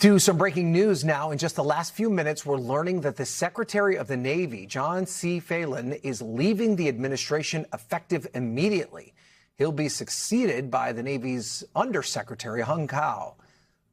To some breaking news now. In just the last few minutes, we're learning that the Secretary of the Navy, John C. Phelan, is leaving the administration effective immediately. He'll be succeeded by the Navy's Undersecretary, Hung Kao.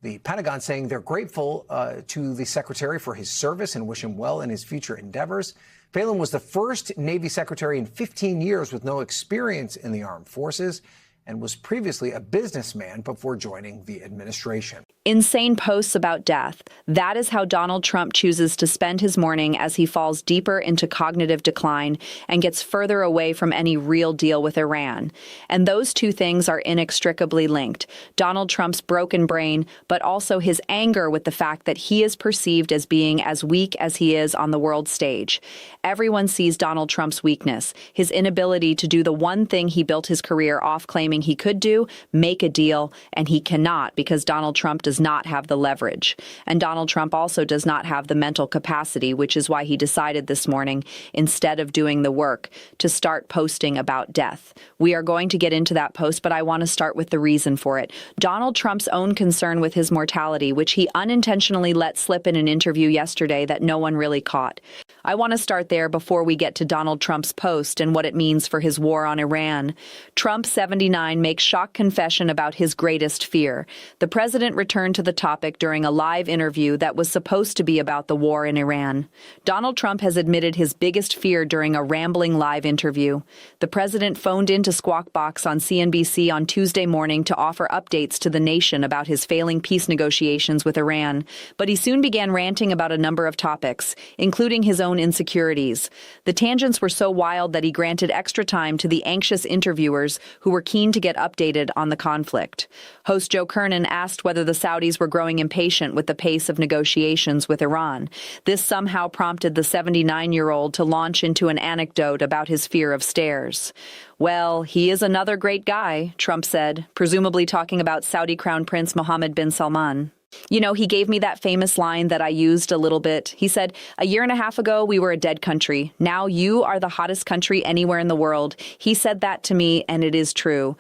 The Pentagon saying they're grateful to the Secretary for his service and wish him well in his future endeavors. Phelan was the first Navy Secretary in 15 years with no experience in the armed forces and was previously a businessman before joining the administration. Insane posts about death. That is how Donald Trump chooses to spend his morning as he falls deeper into cognitive decline and gets further away from any real deal with Iran. And those two things are inextricably linked. Donald Trump's broken brain, but also his anger with the fact that he is perceived as being as weak as he is on the world stage. Everyone sees Donald Trump's weakness, his inability to do the one thing he built his career off claiming he could do, make a deal, and he cannot because Donald Trump does not have the leverage. And Donald Trump also does not have the mental capacity, which is why he decided this morning, instead of doing the work, to start posting about death. We are going to get into that post, but I want to start with the reason for it. Donald Trump's own concern with his mortality, which he unintentionally let slip in an interview yesterday that no one really caught. I want to start there before we get to Donald Trump's post and what it means for his war on Iran. Trump, 79, makes shock confession about his greatest fear. The president returned to the topic during a live interview that was supposed to be about the war in Iran. Donald Trump has admitted his biggest fear during a rambling live interview. The president phoned into Squawk Box on CNBC on Tuesday morning to offer updates to the nation about his failing peace negotiations with Iran, but he soon began ranting about a number of topics, including his own insecurities. The tangents were so wild that he granted extra time to the anxious interviewers who were keen to get updated on the conflict. Host Joe Kernan asked whether the Saudis were growing impatient with the pace of negotiations with Iran. This somehow prompted the 79-year-old to launch into an anecdote about his fear of stairs. Well, he is another great guy, Trump said, presumably talking about Saudi Crown Prince Mohammed bin Salman. You know, he gave me that famous line that I used a little bit. He said, "A year and a half ago, we were a dead country. Now you are the hottest country anywhere in the world." He said that to me, and it is true.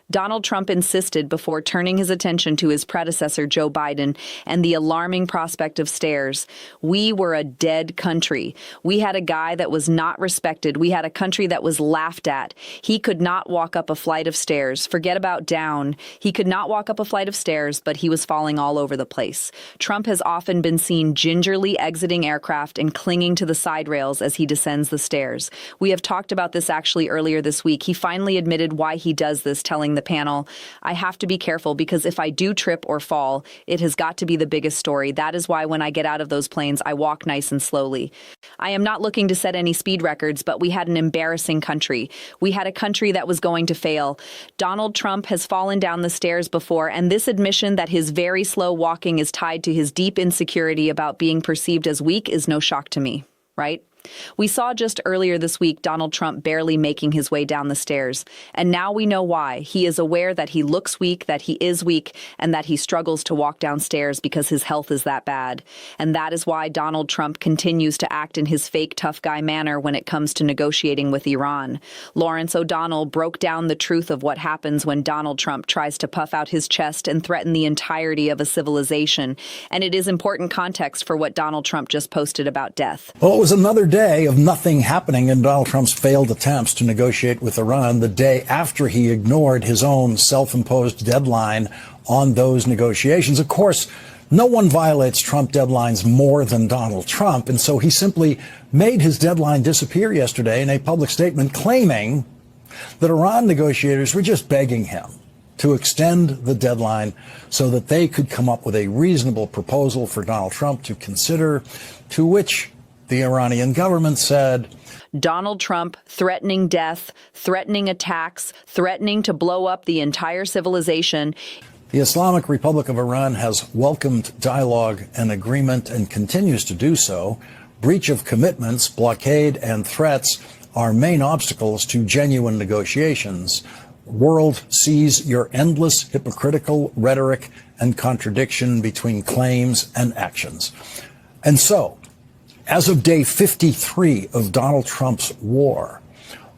Donald Trump insisted before turning his attention to his predecessor, Joe Biden, and the alarming prospect of stairs. We were a dead country. We had a guy that was not respected. We had a country that was laughed at. He could not walk up a flight of stairs. Forget about down. He could not walk up a flight of stairs, but he was falling all over the place. Trump has often been seen gingerly exiting aircraft and clinging to the side rails as he descends the stairs. We have talked about this actually earlier this week. He finally admitted why he does this, telling the panel, "I have to be careful because if I do trip or fall, it has got to be the biggest story. That is why when I get out of those planes, I walk nice and slowly. I am not looking to set any speed records, but we had an embarrassing country. We had a country that was going to fail." Donald Trump has fallen down the stairs before, and this admission that his very slow walking is tied to his deep insecurity about being perceived as weak is no shock to me, right? We saw just earlier this week Donald Trump barely making his way down the stairs, and now we know why. He is aware that he looks weak, that he is weak, and that he struggles to walk downstairs because his health is that bad. And that is why Donald Trump continues to act in his fake tough guy manner when it comes to negotiating with Iran. Lawrence O'Donnell broke down the truth of what happens when Donald Trump tries to puff out his chest and threaten the entirety of a civilization. And it is important context for what Donald Trump just posted about death. Well, it was another day of nothing happening in Donald Trump's failed attempts to negotiate with Iran, the day after he ignored his own self-imposed deadline on those negotiations. Of course, no one violates Trump deadlines more than Donald Trump, and so he simply made his deadline disappear yesterday in a public statement claiming that Iran negotiators were just begging him to extend the deadline so that they could come up with a reasonable proposal for Donald Trump to consider, to which the Iranian government said, Donald Trump threatening death, threatening attacks, threatening to blow up the entire civilization. The Islamic Republic of Iran has welcomed dialogue and agreement and continues to do so. Breach of commitments, blockade, and threats are main obstacles to genuine negotiations. World sees your endless hypocritical rhetoric and contradiction between claims and actions. And so, as of day 53 of Donald Trump's war,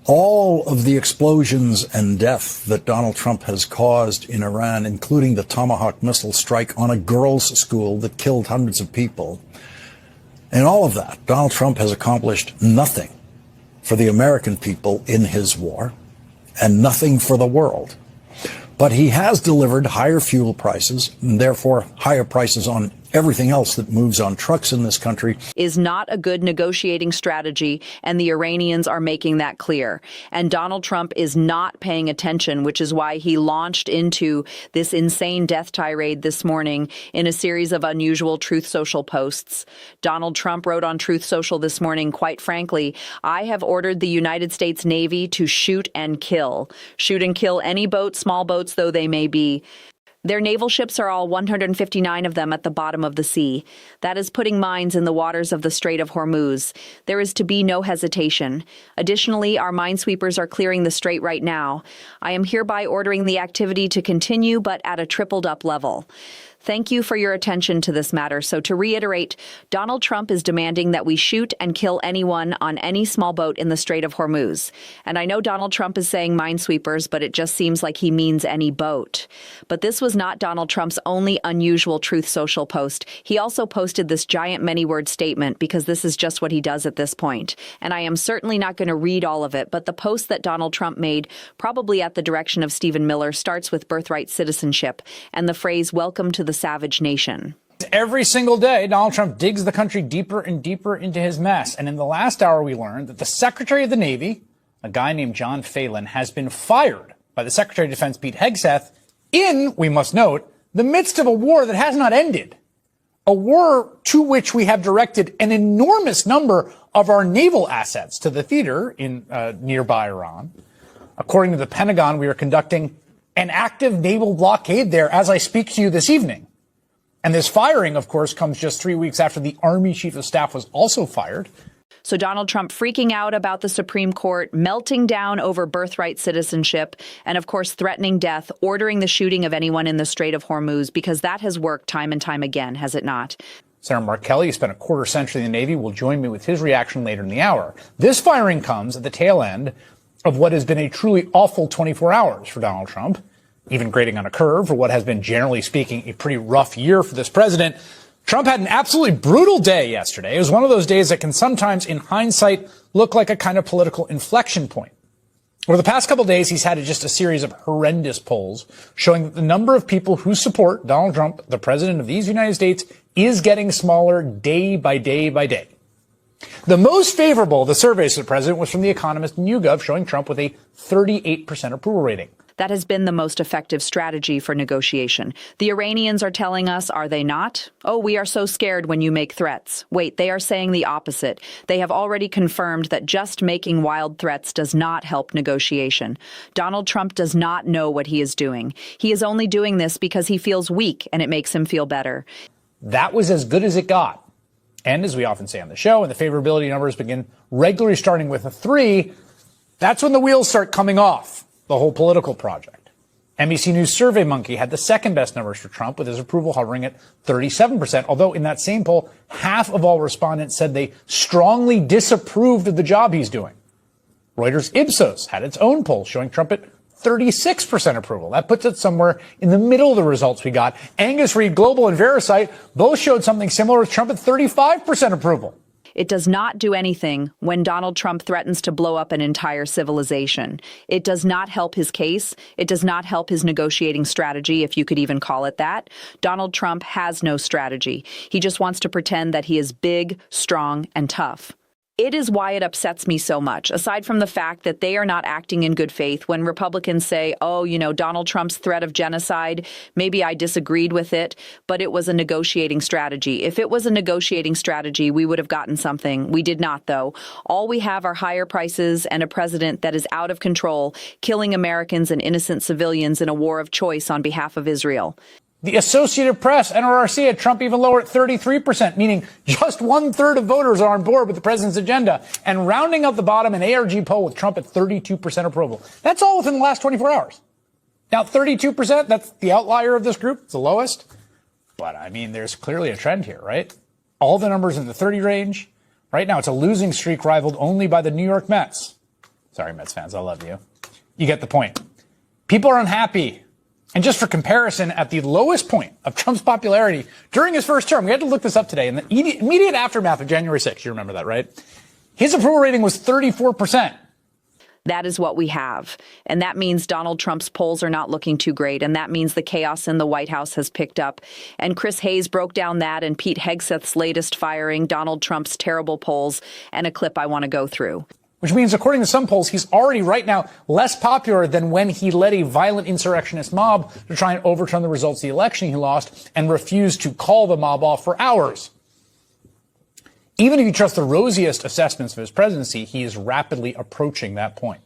All of the explosions and death that Donald Trump has caused in Iran, including the Tomahawk missile strike on a girls' school that killed hundreds of people, and all of that, Donald Trump has accomplished nothing for the American people in his war and nothing for the world. But he has delivered higher fuel prices and therefore higher prices on everything else that moves on trucks in this country. Is not a good negotiating strategy, and the Iranians are making that clear. And Donald Trump is not paying attention, which is why he launched into this insane death tirade this morning in a series of unusual Truth Social posts. Donald Trump wrote on Truth Social this morning, quite frankly, I have ordered the United States Navy to shoot and kill. Shoot and kill any boat, small boats though they may be. Their naval ships are all 159 of them at the bottom of the sea. That is putting mines in the waters of the Strait of Hormuz. There is to be no hesitation. Additionally, our minesweepers are clearing the strait right now. I am hereby ordering the activity to continue, but at a tripled-up level. Thank you for your attention to this matter. So to reiterate, Donald Trump is demanding that we shoot and kill anyone on any small boat in the Strait of Hormuz. And I know Donald Trump is saying minesweepers, but it just seems like he means any boat. But this was not Donald Trump's only unusual Truth Social post. He also posted this giant many-word statement because this is just what he does at this point. And I am certainly not going to read all of it, but the post that Donald Trump made, probably at the direction of Stephen Miller, starts with birthright citizenship and the phrase, welcome to the savage nation. Every single day, Donald Trump digs the country deeper and deeper into his mess. And in the last hour, we learned that the Secretary of the Navy, a guy named John Phelan, has been fired by the Secretary of Defense, Pete Hegseth, in, we must note, the midst of a war that has not ended. A war to which we have directed an enormous number of our naval assets to the theater in nearby Iran. According to the Pentagon, we are conducting an active naval blockade there as I speak to you this evening. And this firing, of course, comes just 3 weeks after the Army Chief of Staff was also fired. So Donald Trump freaking out about the Supreme Court, melting down over birthright citizenship, and of course threatening death, ordering the shooting of anyone in the Strait of Hormuz, because that has worked time and time again, has it not? Senator Mark Kelly, who spent a quarter century in the Navy, will join me with his reaction later in the hour. This firing comes at the tail end of what has been a truly awful 24 hours for Donald Trump, even grading on a curve for what has been, generally speaking, a pretty rough year for this president. Trump had an absolutely brutal day yesterday. It was one of those days that can sometimes, in hindsight, look like a kind of political inflection point. Over the past couple of days, he's had just a series of horrendous polls showing that the number of people who support Donald Trump, the president of these United States, is getting smaller day by day by day. The most favorable of the surveys of the president was from The Economist and YouGov, showing Trump with a 38% approval rating. That has been the most effective strategy for negotiation. The Iranians are telling us, are they not? Oh, we are so scared when you make threats. Wait, they are saying the opposite. They have already confirmed that just making wild threats does not help negotiation. Donald Trump does not know what he is doing. He is only doing this because he feels weak and it makes him feel better. That was as good as it got. And as we often say on the show, when the favorability numbers begin regularly starting with a 3, that's when the wheels start coming off the whole political project. NBC News SurveyMonkey had the second best numbers for Trump, with his approval hovering at 37%, although in that same poll, half of all respondents said they strongly disapproved of the job he's doing. Reuters Ipsos had its own poll showing Trump at 36% approval. That puts it somewhere in the middle of the results we got. Angus Reid Global and Verisight both showed something similar, with Trump at 35% approval. It does not do anything when Donald Trump threatens to blow up an entire civilization. It does not help his case. It does not help his negotiating strategy, if you could even call it that. Donald Trump has no strategy. He just wants to pretend that he is big, strong, and tough. It is why it upsets me so much, aside from the fact that they are not acting in good faith when Republicans say, oh, you know, Donald Trump's threat of genocide, maybe I disagreed with it, but it was a negotiating strategy. If it was a negotiating strategy, we would have gotten something. We did not, though. All we have are higher prices and a president that is out of control, killing Americans and innocent civilians in a war of choice on behalf of Israel. The Associated Press, NRRC, had Trump even lower at 33%, meaning just 1/3 of voters are on board with the president's agenda. And rounding out the bottom, an ARG poll with Trump at 32% approval. That's all within the last 24 hours. Now, 32%, that's the outlier of this group. It's the lowest. But, I mean, there's clearly a trend here, right? All the numbers in the 30 range. Right now, it's a losing streak rivaled only by the New York Mets. Sorry, Mets fans, I love you. You get the point. People are unhappy. And just for comparison, at the lowest point of Trump's popularity during his first term, we had to look this up today, in the immediate aftermath of January 6th, you remember that, right? His approval rating was 34%. That is what we have. And that means Donald Trump's polls are not looking too great. And that means the chaos in the White House has picked up. And Chris Hayes broke down that and Pete Hegseth's latest firing, Donald Trump's terrible polls, and a clip I want to go through. Which means, according to some polls, he's already right now less popular than when he led a violent insurrectionist mob to try and overturn the results of the election he lost and refused to call the mob off for hours. Even if you trust the rosiest assessments of his presidency, he is rapidly approaching that point.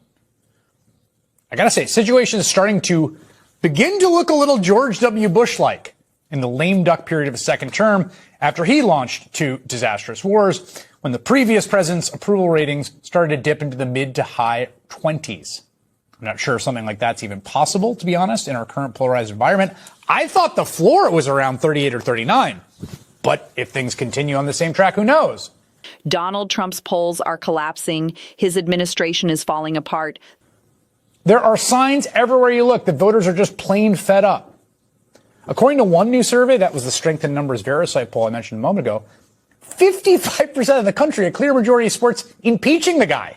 I gotta say, situation is starting to begin to look a little George W. Bush-like in the lame duck period of his second term after he launched two disastrous wars, when the previous president's approval ratings started to dip into the mid to high 20s. I'm not sure if something like that's even possible, to be honest, in our current polarized environment. I thought the floor was around 38 or 39. But if things continue on the same track, who knows? Donald Trump's polls are collapsing. His administration is falling apart. There are signs everywhere you look that voters are just plain fed up. According to one new survey, that was the Strength in Numbers Verisight poll I mentioned a moment ago, 55% of the country, a clear majority, supports impeaching the guy.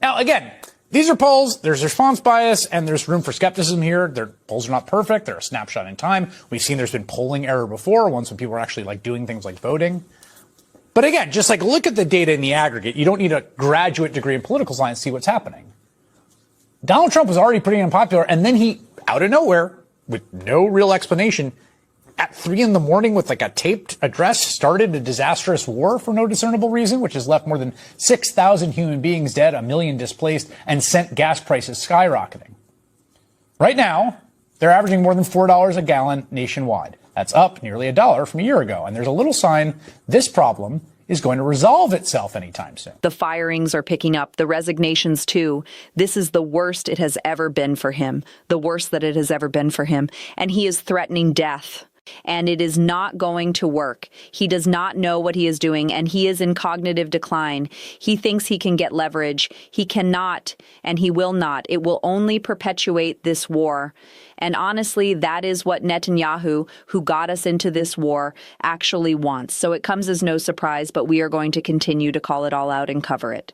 Now, again, these are polls. There's response bias, and there's room for skepticism here. Their polls are not perfect. They're a snapshot in time. We've seen there's been polling error before, once when people are actually like doing things like voting. But again, just like look at the data in the aggregate. You don't need a graduate degree in political science to see what's happening. Donald Trump was already pretty unpopular, and then he, out of nowhere, with no real explanation, at 3 a.m. with like a taped address, started a disastrous war for no discernible reason, which has left more than 6,000 human beings dead, 1 million displaced, and sent gas prices skyrocketing. Right now, they're averaging more than $4 a gallon nationwide. That's up nearly $1 from a year ago. And there's a little sign this problem is going to resolve itself anytime soon. The firings are picking up, the resignations too. This is the worst it has ever been for him, the worst that it has ever been for him. And he is threatening death. And it is not going to work. He does not know what he is doing, and he is in cognitive decline. He thinks he can get leverage. He cannot, and he will not. It will only perpetuate this war. And honestly, that is what Netanyahu, who got us into this war, actually wants. So it comes as no surprise, but we are going to continue to call it all out and cover it.